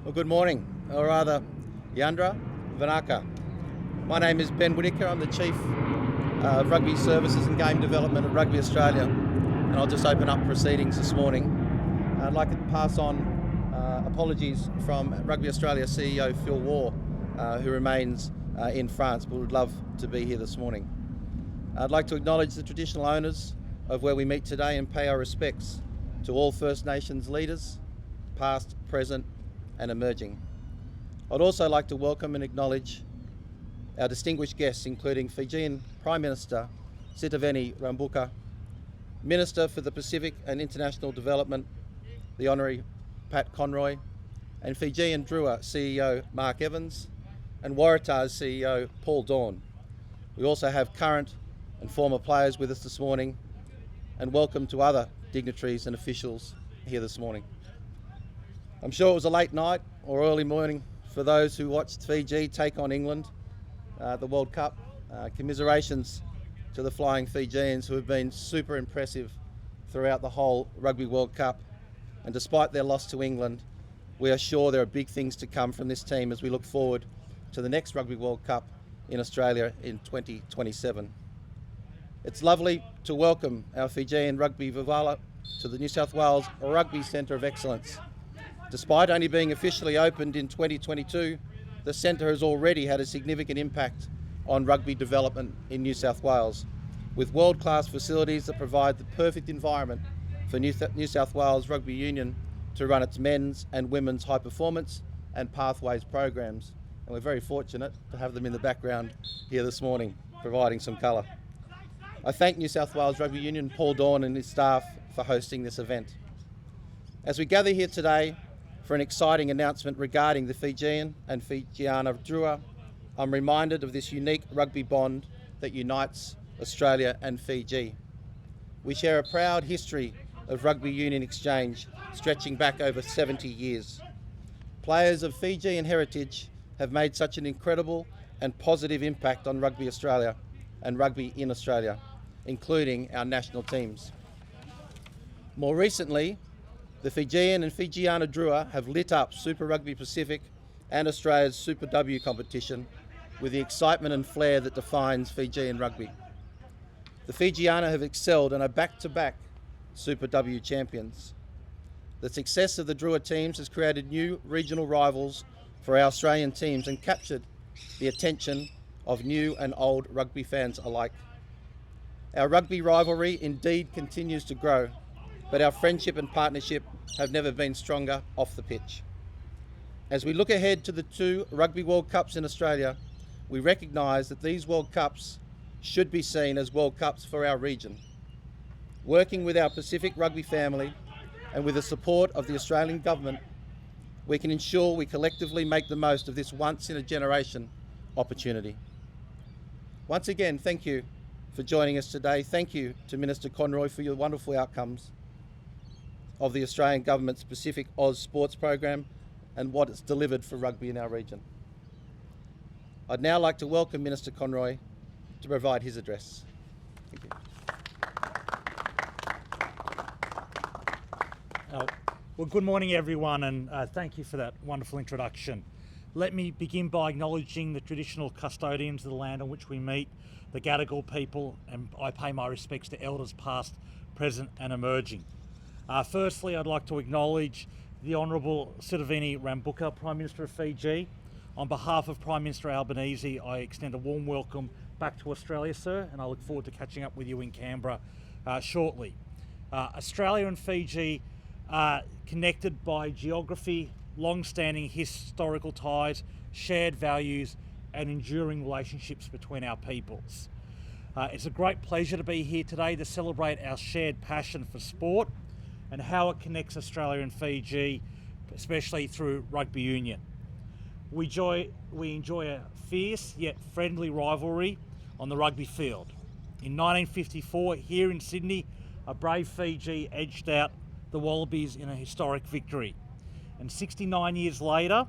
Well, good morning, or rather, Yandra Vanaka. My name is Ben Whittaker. I'm the Chief of Rugby Services and Game Development at Rugby Australia, and I'll just open up proceedings this morning. I'd like to pass on apologies from Rugby Australia CEO Phil Waugh, who remains in France, but would love to be here this morning. I'd like to acknowledge the traditional owners of where we meet today and pay our respects to all First Nations leaders, past, present, and emerging. I'd also like to welcome and acknowledge our distinguished guests, including Fijian Prime Minister Sitiveni Rabuka, Minister for the Pacific and International Development, the Honorary Pat Conroy, and Fijian Drua CEO Mark Evans, and Waratahs CEO Paul Dawn. We also have current and former players with us this morning, and welcome to other dignitaries and officials here this morning. I'm sure it was a late night or early morning for those who watched Fiji take on England, the World Cup. Commiserations to the Flying Fijians, who have been super impressive throughout the whole Rugby World Cup. And despite their loss to England, we are sure there are big things to come from this team as we look forward to the next Rugby World Cup in Australia in 2027. It's lovely to welcome our Fijian Rugby Vivala to the New South Wales Rugby Centre of Excellence. Despite only being officially opened in 2022, the centre has already had a significant impact on rugby development in New South Wales, with world-class facilities that provide the perfect environment for New South Wales Rugby Union to run its men's and women's high performance and pathways programs. And we're very fortunate to have them in the background here this morning, providing some colour. I thank New South Wales Rugby Union, Paul Dawn and his staff for hosting this event. As we gather here today for an exciting announcement regarding the Fijian and Fijiana Drua, I'm reminded of this unique rugby bond that unites Australia and Fiji. We share a proud history of rugby union exchange stretching back over 70 years. Players of Fijian heritage have made such an incredible and positive impact on Rugby Australia and rugby in Australia, including our national teams. More recently, the Fijian and Fijiana Drua have lit up Super Rugby Pacific and Australia's Super W competition with the excitement and flair that defines Fijian rugby. The Fijiana have excelled and are back-to-back Super W champions. The success of the Drua teams has created new regional rivals for our Australian teams and captured the attention of new and old rugby fans alike. Our rugby rivalry indeed continues to grow, but our friendship and partnership have never been stronger off the pitch. As we look ahead to the two Rugby World Cups in Australia, we recognise that these World Cups should be seen as World Cups for our region. Working with our Pacific rugby family and with the support of the Australian Government, we can ensure we collectively make the most of this once-in-a-generation opportunity. Once again, thank you for joining us today. Thank you to Minister Conroy for your wonderful outcomes of the Australian Government's Pacific Oz Sports Program and what it's delivered for rugby in our region. I'd now like to welcome Minister Conroy to provide his address. Thank you. Well, good morning everyone, and thank you for that wonderful introduction. Let me begin by acknowledging the traditional custodians of the land on which we meet, the Gadigal people, and I pay my respects to elders past, present and emerging. Firstly, I'd like to acknowledge the Honourable Sitiveni Rabuka, Prime Minister of Fiji. On behalf of Prime Minister Albanese, I extend a warm welcome back to Australia, sir, and I look forward to catching up with you in Canberra shortly. Australia and Fiji are connected by geography, long-standing historical ties, shared values and enduring relationships between our peoples. It's a great pleasure to be here today to celebrate our shared passion for sport and how it connects Australia and Fiji, especially through rugby union. We enjoy a fierce yet friendly rivalry on the rugby field. In 1954, here in Sydney, a brave Fiji edged out the Wallabies in a historic victory. And 69 years later,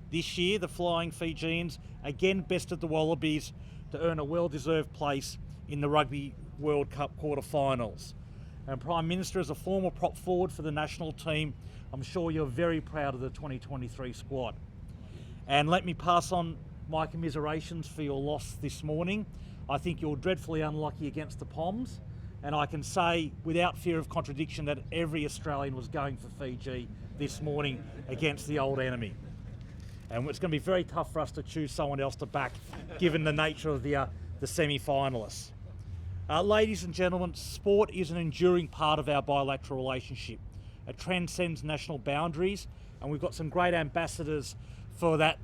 this year, the Flying Fijians again bested the Wallabies to earn a well-deserved place in the Rugby World Cup quarterfinals. And Prime Minister, as a former prop forward for the national team, I'm sure you're very proud of the 2023 squad. And let me pass on my commiserations for your loss this morning. I think you're dreadfully unlucky against the Poms, and I can say without fear of contradiction that every Australian was going for Fiji this morning against the old enemy. And it's going to be very tough for us to choose someone else to back, given the nature of the semi-finalists. Ladies and gentlemen, sport is an enduring part of our bilateral relationship. It transcends national boundaries, and we've got some great ambassadors for that,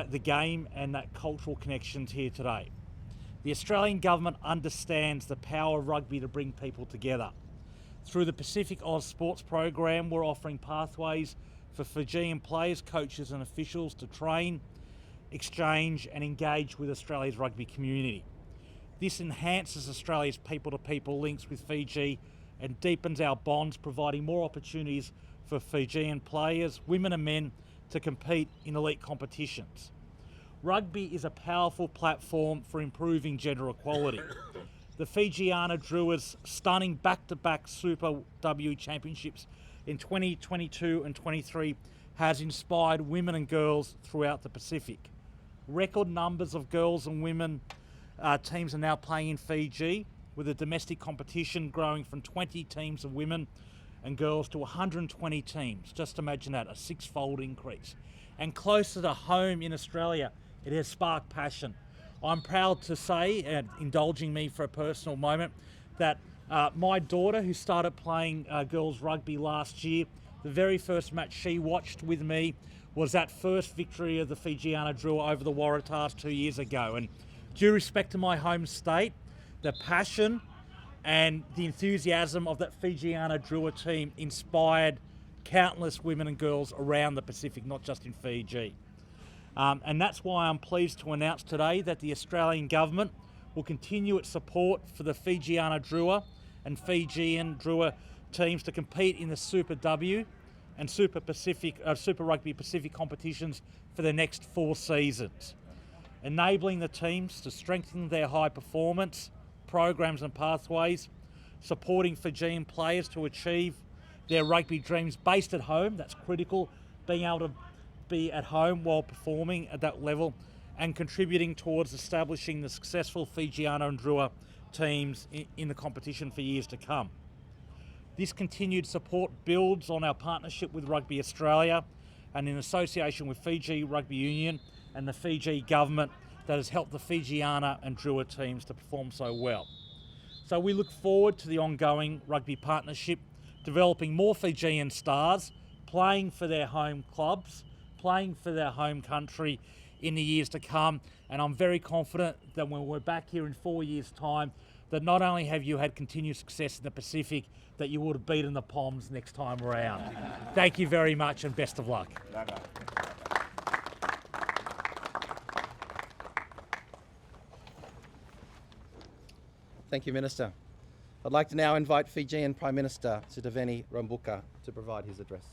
the game and that cultural connections here today. The Australian government understands the power of rugby to bring people together. Through the Pacific Oz Sports Program, we're offering pathways for Fijian players, coaches and officials to train, exchange and engage with Australia's rugby community. This enhances Australia's people-to-people links with Fiji and deepens our bonds, providing more opportunities for Fijian players, women and men, to compete in elite competitions. Rugby is a powerful platform for improving gender equality. The Fijiana Drua's stunning back-to-back Super W championships in 2022 and 23 has inspired women and girls throughout the Pacific. Record numbers of girls and women teams are now playing in Fiji, with the domestic competition growing from 20 teams of women and girls to 120 teams. Just imagine that, a six-fold increase. And closer to home in Australia, it has sparked passion. I'm proud to say, and indulging me for a personal moment, that my daughter, who started playing girls rugby last year, the very first match she watched with me was that first victory of the Fijiana Drua over the Waratahs 2 years ago. And due respect to my home state, the passion and the enthusiasm of that Fijiana Drua team inspired countless women and girls around the Pacific, not just in Fiji. And that's why I'm pleased to announce today that the Australian government will continue its support for the Fijiana Drua and Fijian Drua teams to compete in the Super W and Super Rugby Pacific competitions for the next 4 seasons, enabling the teams to strengthen their high performance programs and pathways, supporting Fijian players to achieve their rugby dreams based at home. That's critical, being able to be at home while performing at that level, and contributing towards establishing the successful Fijiana and Drua teams in the competition for years to come. This continued support builds on our partnership with Rugby Australia and in association with Fiji Rugby Union and the Fiji government that has helped the Fijiana and Drua teams to perform so well. So we look forward to the ongoing rugby partnership, developing more Fijian stars, playing for their home clubs, playing for their home country in the years to come. And I'm very confident that when we're back here in 4 years' time, that not only have you had continued success in the Pacific, that you would have beaten the Poms next time around. Thank you very much and best of luck. Thank you, Minister. I'd like to now invite Fijian Prime Minister Sitiveni Rabuka to provide his address.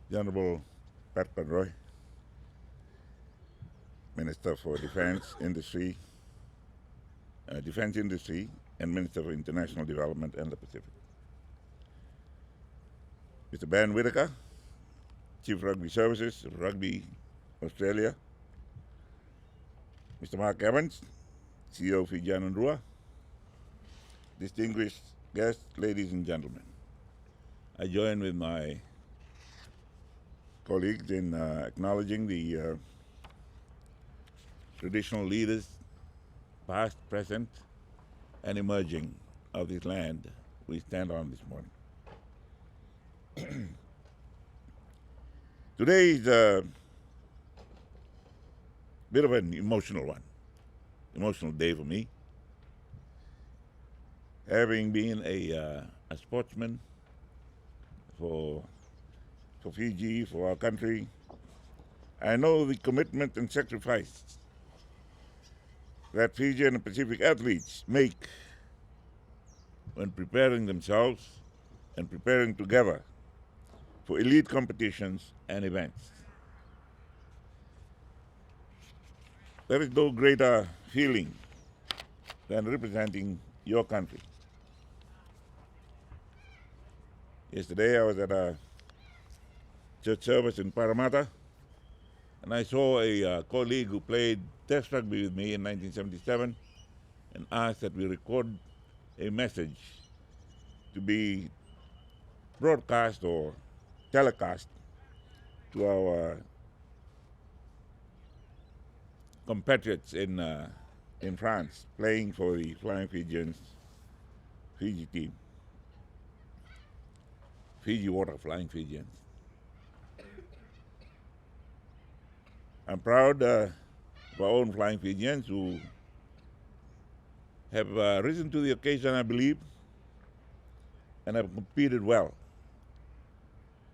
The Honourable Pat Padroy, Minister for Defence Industry and Minister for International Development and the Pacific. Mr. Ben Whitaker, Chief Rugby Services of Rugby Australia. Mr. Mark Evans, CEO of Fijiana Drua. Distinguished guests, ladies and gentlemen. I join with my colleagues in acknowledging the traditional leaders, past, present, and emerging of this land we stand on this morning. Today is a bit of an emotional day for me. Having been a sportsman for Fiji, for our country, I know the commitment and sacrifice that Fijian and Pacific athletes make when preparing themselves and preparing together for elite competitions and events. There is no greater feeling than representing your country. Yesterday I was at a church service in Parramatta, and I saw a colleague who played Test rugby with me in 1977 and asked that we record a message to be broadcast or telecast to our compatriots in France playing for the Flying Fijians Fiji team. Fiji Water Flying Fijians. I'm proud of our own Flying Fijians who have risen to the occasion, I believe, and have competed well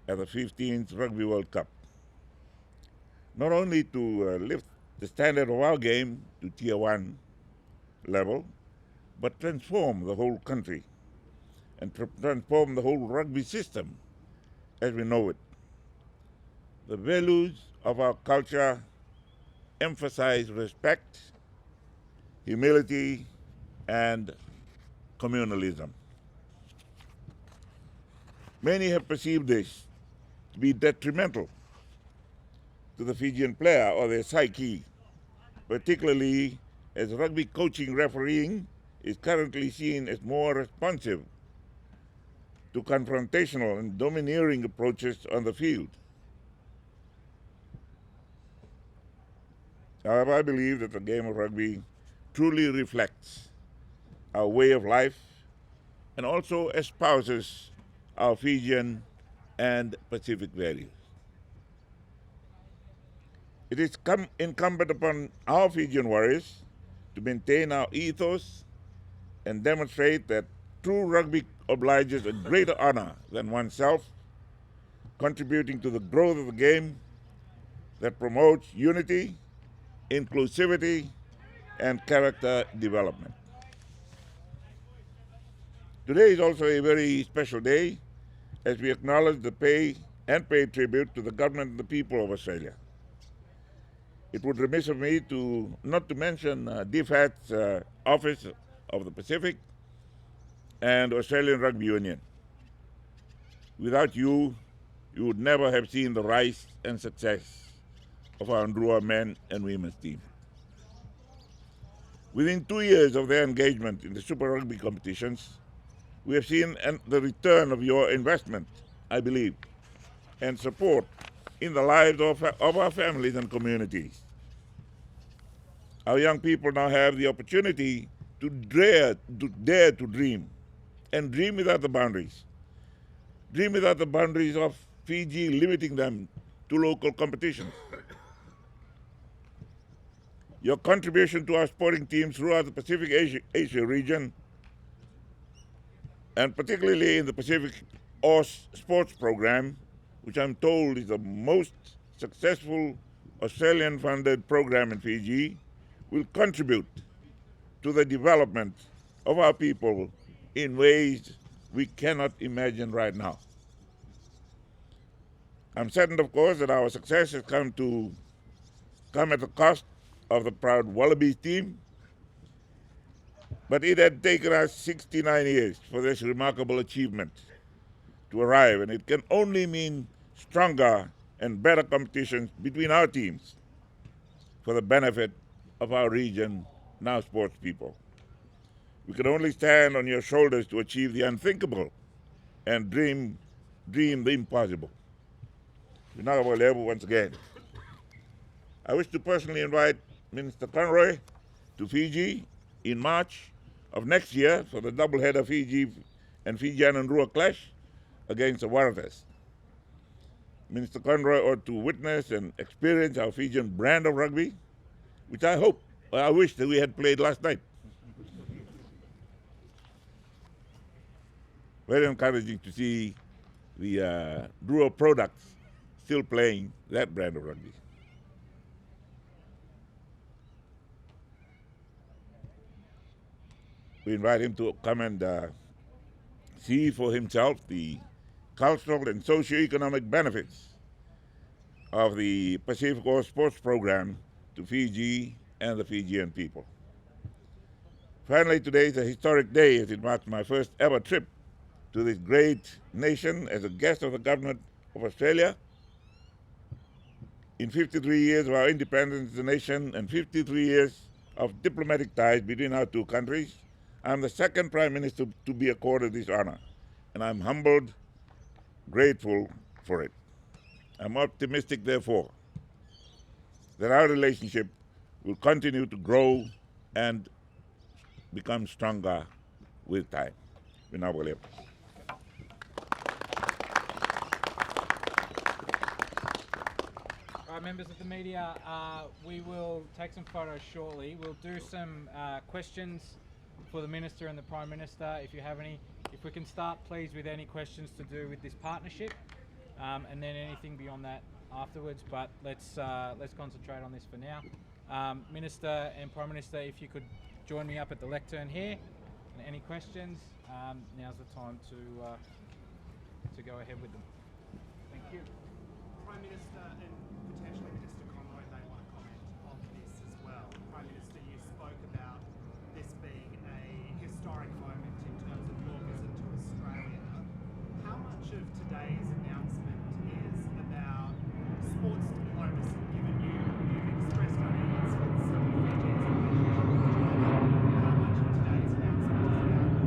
at the 15th Rugby World Cup. Not only to lift the standard of our game to Tier 1 level, but transform the whole country and transform the whole rugby system as we know it. The values of our culture emphasize respect, humility, and communalism. Many have perceived this to be detrimental to the Fijian player or their psyche, particularly as rugby coaching refereeing is currently seen as more responsive to confrontational and domineering approaches on the field. However, I believe that the game of rugby truly reflects our way of life and also espouses our Fijian and Pacific values. It is incumbent upon our Fijian warriors to maintain our ethos and demonstrate that true rugby obliges a greater honor than oneself, contributing to the growth of the game that promotes unity, inclusivity, and character development. Today is also a very special day as we acknowledge the pay tribute to the government and the people of Australia. It would be remiss of me not to mention DFAT's Office of the Pacific and Australian Rugby Union. Without you, you would never have seen the rise and success of our Ndrua men and women's team. Within 2 years of their engagement in the Super Rugby competitions, we have seen the return of your investment, I believe, and support in the lives of our families and communities. Our young people now have the opportunity to dare to dream, and dream without the boundaries. Dream without the boundaries of Fiji limiting them to local competitions. Your contribution to our sporting teams throughout the Pacific Asia region, and particularly in the Pacific OS Sports Program, which I'm told is the most successful Australian-funded program in Fiji, will contribute to the development of our people in ways we cannot imagine right now. I'm certain, of course, that our success has come at the cost of the proud Wallabies team, but it had taken us 69 years for this remarkable achievement to arrive, and it can only mean stronger and better competitions between our teams for the benefit of our region, now sports people. We can only stand on your shoulders to achieve the unthinkable and dream the impossible. Once again, I wish to personally invite Minister Conroy to Fiji in March of next year for the doubleheader Fiji and Fijian and Rua clash against the Waratahs. Minister Conroy ought to witness and experience our Fijian brand of rugby, which I wish that we had played last night. Very encouraging to see the Rua products still playing that brand of rugby. We invite him to come and see for himself the cultural and socio-economic benefits of the Pacific Coast Sports Program to Fiji and the Fijian people. Finally, today is a historic day as it marks my first ever trip to this great nation as a guest of the government of Australia. In 53 years of our independence as a nation and 53 years of diplomatic ties between our two countries, I'm the second Prime Minister to be accorded this honor, and I'm humbled, grateful for it. I'm optimistic, therefore, that our relationship will continue to grow and become stronger with time. Vinā William. All right, members of the media, we will take some photos shortly. We'll do some questions for the Minister and the Prime Minister, if you have any. If we can start, please, with any questions to do with this partnership, and then anything beyond that afterwards. But let's concentrate on this for now. Minister and Prime Minister, if you could join me up at the lectern here. And any questions? Now's the time to go ahead with them. Thank you. Prime Minister and potentially Minister Conroy may want to comment on this as well. Prime Minister, you spoke about this being a historic moment in terms of your visit to Australia. How much of today's announcement is about sports diplomacy, given you've expressed unease with some of Fiji's relationship with China? How much of today's announcement is about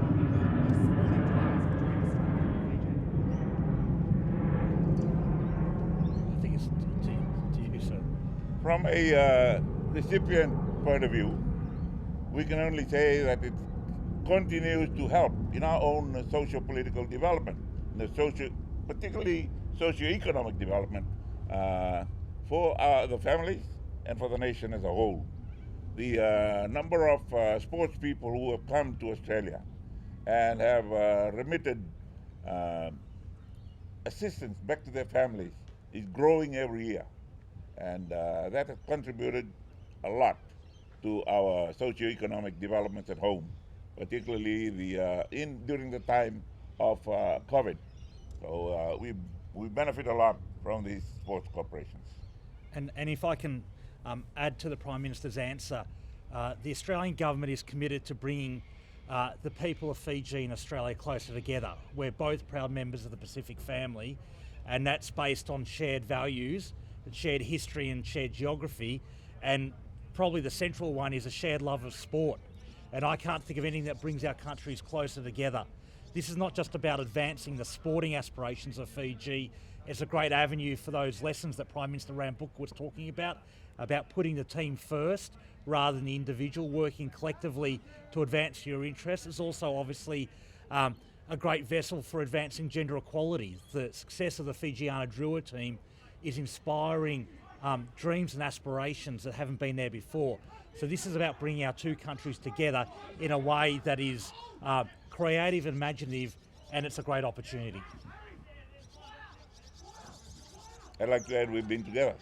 growing the sporting ties between Australia and Fiji? I think it's to you, sir. From a recipient point of view, we can only say that it continues to help in our own socio-political development, particularly socio-economic development for the families and for the nation as a whole. The number of sports people who have come to Australia and have remitted assistance back to their families is growing every year, and that has contributed a lot to our socio-economic developments at home, particularly during the time of COVID. So we benefit a lot from these sports corporations. And if I can add to the Prime Minister's answer, the Australian government is committed to bringing the people of Fiji and Australia closer together. We're both proud members of the Pacific family, and that's based on shared values, shared history and shared geography, and probably the central one is a shared love of sport. And I can't think of anything that brings our countries closer together. This is not just about advancing the sporting aspirations of Fiji. It's a great avenue for those lessons that Prime Minister Rambuka was talking about putting the team first rather than the individual, working collectively to advance your interests. It's also obviously a great vessel for advancing gender equality. The success of the Fijiana Drua team is inspiring dreams and aspirations that haven't been there before. So this is about bringing our two countries together in a way that is creative and imaginative, and it's a great opportunity. I'd like to add we've been together.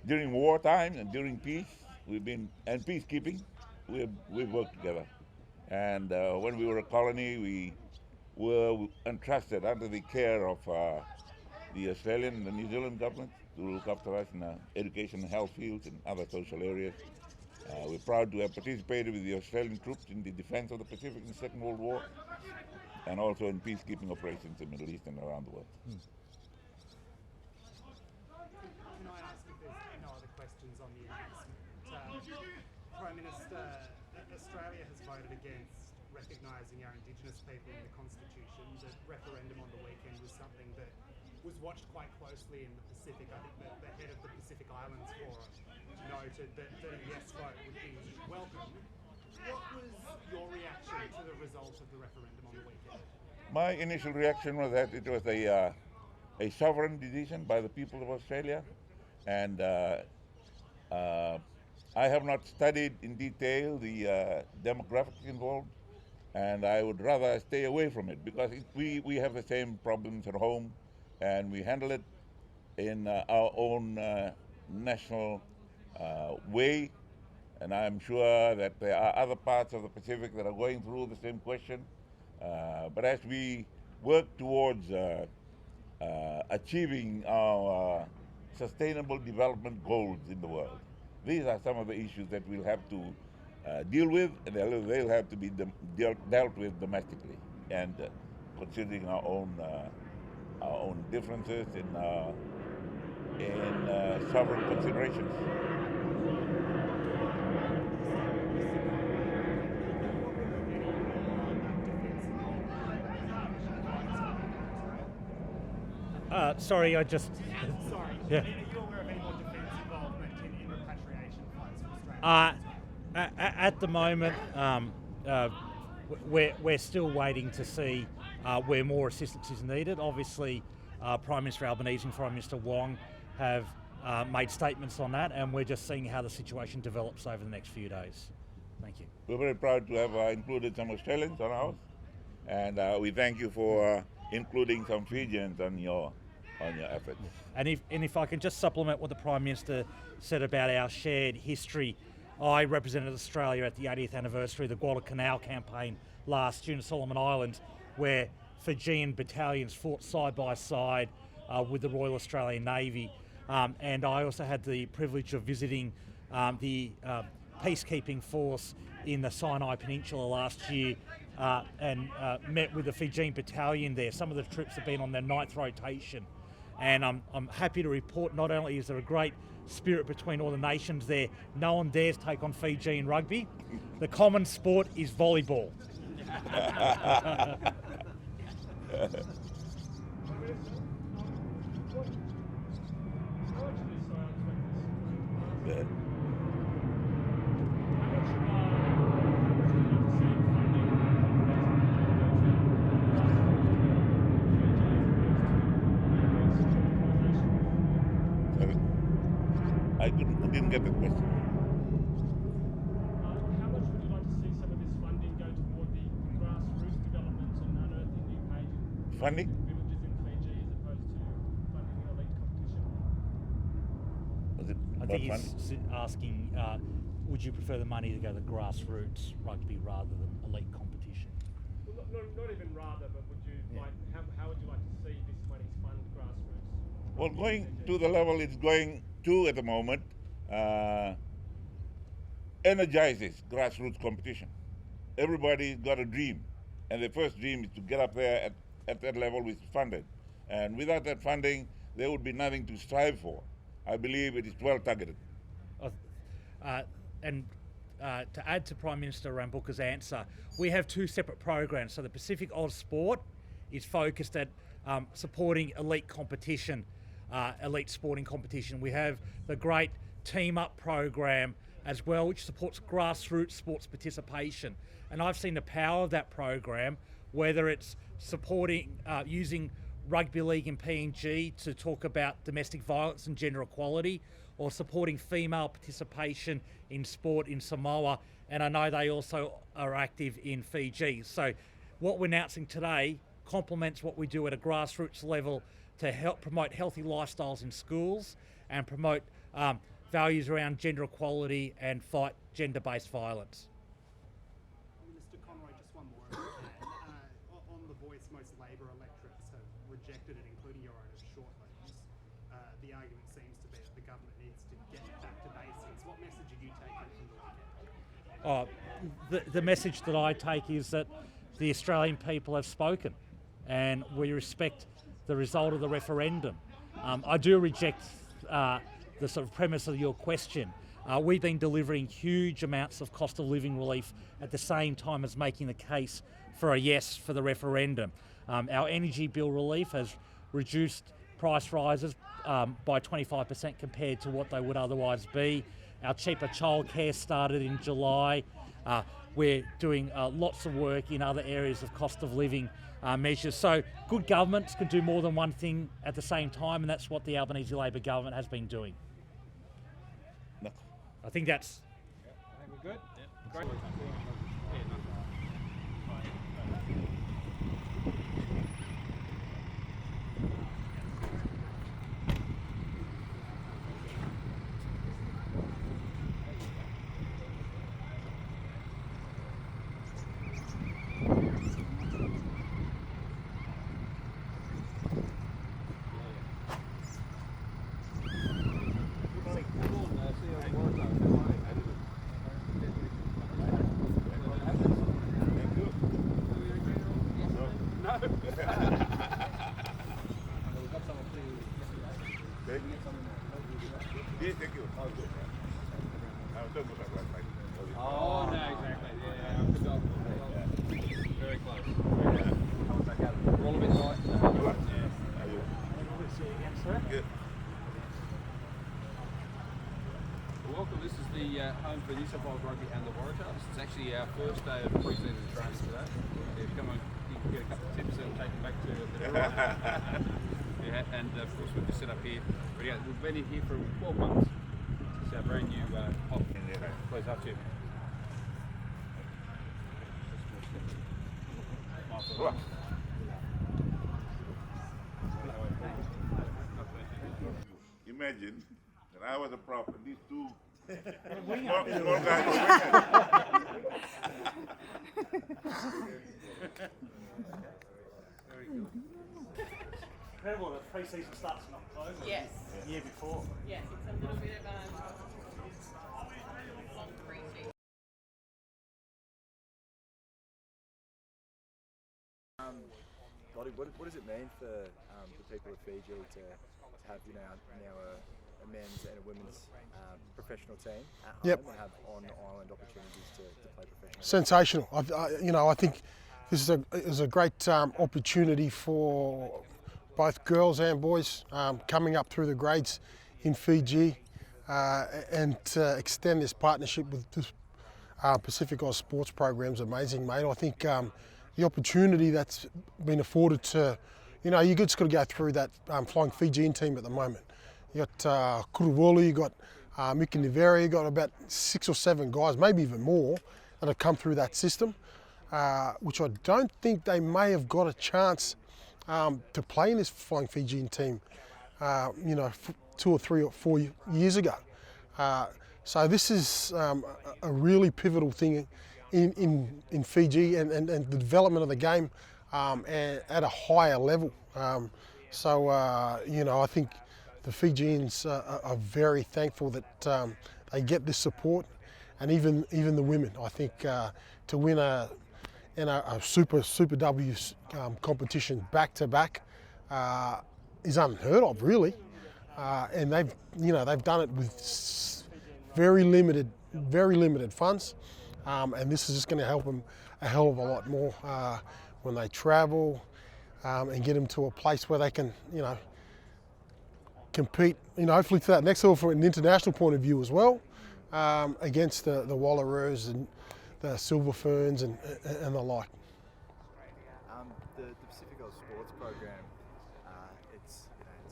During wartime and during peace, and peacekeeping, we've worked together. And when we were a colony, we were entrusted under the care of the Australian and the New Zealand government to look after us in education and health fields and other social areas. We're proud to have participated with the Australian troops in the defense of the Pacific in the Second World War, and also in peacekeeping operations in the Middle East and around the world. Can I ask if there's no other questions on the announcement? Prime Minister, Australia has voted against recognising our Indigenous people in the Constitution. The referendum on the weekend was something that was watched quite closely in the Pacific. I think the head of the Pacific Islands Forum noted that a yes vote would be welcome. What was your reaction to the result of the referendum on the weekend? My initial reaction was that it was a sovereign decision by the people of Australia, and I have not studied in detail the demographics involved, and I would rather stay away from it because we have the same problems at home, and we handle it in our own national way, And I'm sure that there are other parts of the Pacific that are going through the same question. But as we work towards achieving our sustainable development goals in the world, these are some of the issues that we'll have to deal with, and they'll have to be dealt with domestically, and considering our own differences in sovereign considerations. Sorry, I just. Sorry. Yeah. Are you aware of any more defence involvement in repatriation flights from Australia? At the moment, we're still waiting to see where more assistance is needed. Obviously, Prime Minister Albanese and Prime Minister Wong have made statements on that, and we're just seeing how the situation develops over the next few days. Thank you. We're very proud to have included some Australians on ours, and we thank you for including some Fijians on your efforts. And if I can just supplement what the Prime Minister said about our shared history, I represented Australia at the 80th anniversary of the Guadalcanal campaign last June in Solomon Islands, where Fijian battalions fought side by side with the Royal Australian Navy. And I also had the privilege of visiting the peacekeeping force in the Sinai Peninsula last year and met with the Fijian battalion there. Some of the troops have been on their 9th rotation. And I'm happy to report not only is there a great spirit between all the nations there, no one dares take on Fiji in rugby. The common sport is volleyball. I didn't get the question. How much would you like to see some of this funding go toward the grassroots development and unearthing new pages? Funding? Villages in Fiji as opposed to funding the elite competition? Was it I about think funding? he's asking, would you prefer the money to go to grassroots rugby rather than elite competition? Well, not even rather, but would you like? How would you like to see this money fund grassroots? Well, going to the level it's going to at the moment energizes grassroots competition. Everybody's got a dream, and the first dream is to get up there at that level which is funded. And without that funding, there would be nothing to strive for. I believe it is well targeted. To add to Prime Minister Rambuka's answer, we have two separate programs. So the Pacific Oz Sport is focused at supporting elite competition, elite sporting competition. We have the great Team Up program as well, which supports grassroots sports participation. And I've seen the power of that program, whether it's supporting, using rugby league and PNG to talk about domestic violence and gender equality, or supporting female participation in sport in Samoa, and I know they also are active in Fiji. So what we're announcing today complements what we do at a grassroots level to help promote healthy lifestyles in schools and promote values around gender equality and fight gender-based violence. Mr. Conroy, just one more if I can. On The Voice, most Labor electorates have rejected it, including your own, as shortlined. The argument seems to be that the government needs to get back to basics. What message are you taking from the weekend? The message that I take is that the Australian people have spoken, and we respect the result of the referendum. I do reject the sort of premise of your question. We've been delivering huge amounts of cost of living relief at the same time as making the case for a yes for the referendum. Our energy bill relief has reduced price rises by 25% compared to what they would otherwise be. Our cheaper childcare started in July. We're doing lots of work in other areas of cost of living measures. So good governments can do more than one thing at the same time, and that's what the Albanese Labor government has been doing. No. I think that's... I think we're good? Great. Yes, thank you. Oh, good. Oh, no, exactly. Yeah, good job. Very close. We're all a bit tight. Good. Welcome, this is the home for New South Wales Rugby and the Waratahs. It's actually our first day of pre-season training today. If you come on, you can get a couple of tips and take them back to the yeah, and of course we've just set up here. We've been in here for 12 months. It's our brand new hop. Please, up to you. Imagine that I was a prop and these two small guys were Incredible that pre-season starts in October. Yes. The year before. Yes, it's a little bit of long pre-season. Lottie, what does it mean for the people of Fiji to have now a men's and a women's professional team at home and have on-island opportunities to play professionally? Sensational. I think this is a great opportunity for both girls and boys coming up through the grades in Fiji and to extend this partnership with this Pacific Oz Sports program is amazing, mate. I think the opportunity that's been afforded to, you just got to go through that Flying Fijian team at the moment. You got Kuruwulu, you got Mika Niveri, you got about 6 or 7 guys, maybe even more, that have come through that system, which I don't think they may have got a chance to play in this Flying Fijian team, 2 or 3 or 4 years ago. So this is a really pivotal thing in Fiji and the development of the game at a higher level. I think the Fijians are very thankful that they get this support, and even the women. I think to win a Super W competition back to back is unheard of, really. And they've done it with very limited funds, and this is just going to help them a hell of a lot more when they travel and get them to a place where they can, compete, hopefully to that next level from an international point of view as well, against the Wallaroos and the Silver Ferns and the like. The Pacific Oz Sports program, it's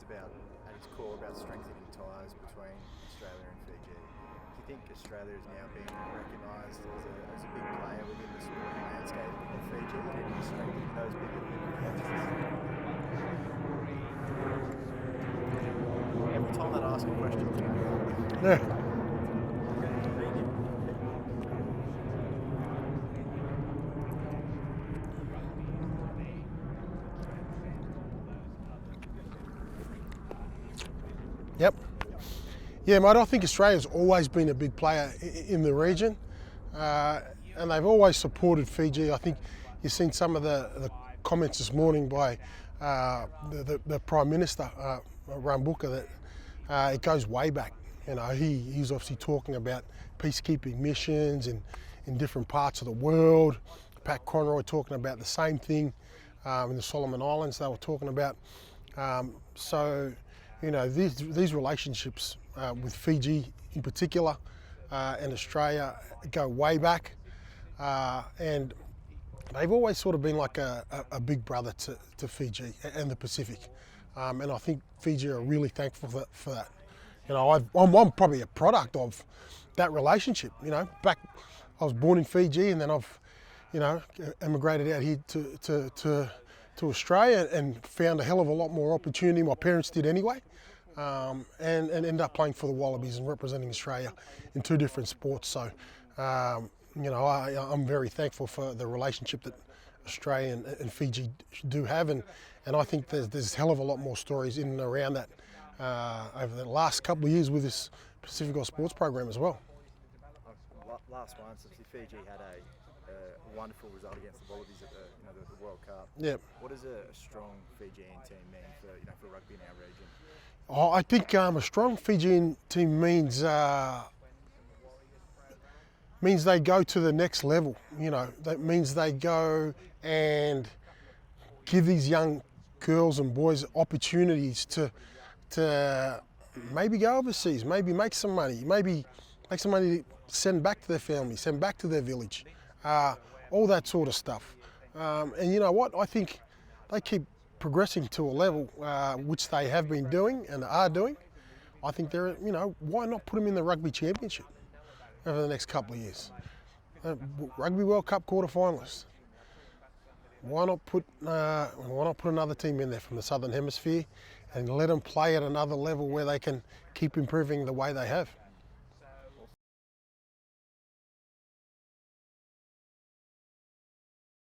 about, at its core, about strengthening ties between Australia and Fiji. Do you think Australia is now being recognised as a big player within the sporting landscape of Fiji and strengthening those big connections? Every time that I ask a question, Yeah. Yep. Yeah, mate, I think Australia's always been a big player in the region, and they've always supported Fiji. I think you've seen some of the comments this morning by the Prime Minister, Rambuka, that it goes way back. He's obviously talking about peacekeeping missions in different parts of the world. Pat Conroy talking about the same thing in the Solomon Islands they were talking about. These relationships with Fiji in particular and Australia go way back, and they've always sort of been like a big brother to Fiji and the Pacific, and I think Fiji are really thankful for that. I'm probably a product of that relationship. Back I was born in Fiji, and then I've emigrated out here to Australia and found a hell of a lot more opportunity. My parents did anyway, and ended up playing for the Wallabies and representing Australia in 2 different sports. So, I'm very thankful for the relationship that Australia and Fiji do have, and I think there's a hell of a lot more stories in and around that over the last couple of years with this Pacific Oz Sports program as well. last one, so Fiji had a wonderful result against the Wallabies at the the World Cup. Yep. What does a strong Fijian team mean for rugby in our region? Oh, I think a strong Fijian team means they go to the next level. That means they go and give these young girls and boys opportunities to maybe go overseas, maybe make some money, to send back to their family, send back to their village, all that sort of stuff. And you know what? I think they keep progressing to a level which they have been doing and are doing. I think why not put them in the Rugby Championship over the next couple of years? Rugby World Cup quarterfinalists. Why not put another team in there from the Southern Hemisphere and let them play at another level where they can keep improving the way they have?